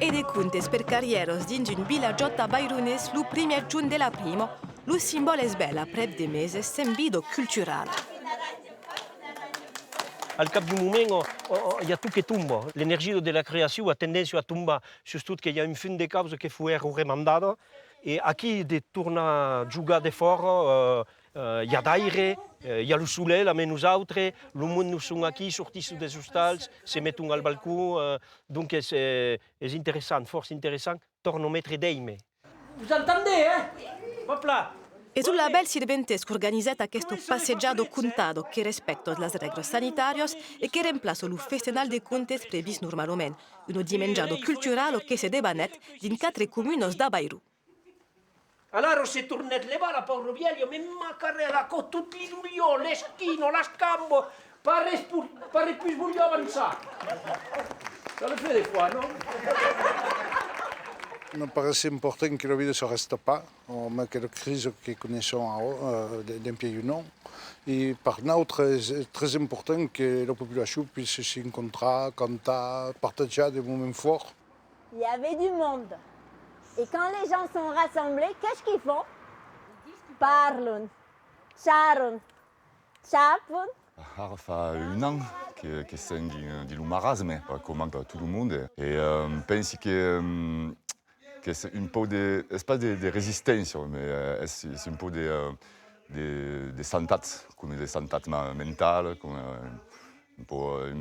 E de contes per carrieros dins un villagiot a Bairones lo primer giugn de la primo, lo simbolo es bella prep de meses sembido cultural. Al cap d'un moment, il y a tout qui tombe. L'énergie de la création a tendance à tomber, surtout qu'il y a une fin de causes qui faut être remandada. Et aquí, de tornar a jugar de fora, il y a d'aire, il y a le soleil, la nous autres, le monde nous sont aquí, sortis des hostals, se mettent al balcó, donc c'est intéressant, force intéressant, torno a mettre d'aime. Vous entendez, hein? Hop là! E sul label sirventesco organizzata questo passeggiado contado che rispetta le regole sanitarie e che reemplaza il festival de contes previsto normalmente, uno dimengiado culturale che si debanet in 4 comuni da Bairro. Alors, se tournet là-bas, la pauvre vieille, mais ma carrière, la côte, toutes les douillons, les skins, las cambos, pas plus voulu avancer. Ça le fait des fois, non? Il me paraissait important que la ville ne se reste pas, malgré la crise que nous connaissons d'un pays ou non. Et par contre, c'est très important que la population puisse se rencontrer, canter, partager des moments forts. Il y avait du monde. Et quand les gens sont rassemblés, qu'est-ce qu'ils font? Parlent, charrent, chapent. Ça fait un an que c'est un marasme, comme tout le monde. Et je pense que c'est un peu pas de résistance, mais c'est un peu de santé, comme des santé mentale, comme un peu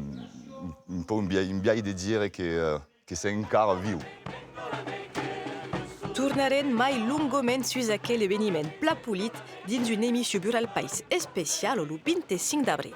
une vieille de dire que c'est encore vivo. Tornarem mai lungament sus aquel eveniment pla polit dins una emissió Bural País especial el 25 d'abril.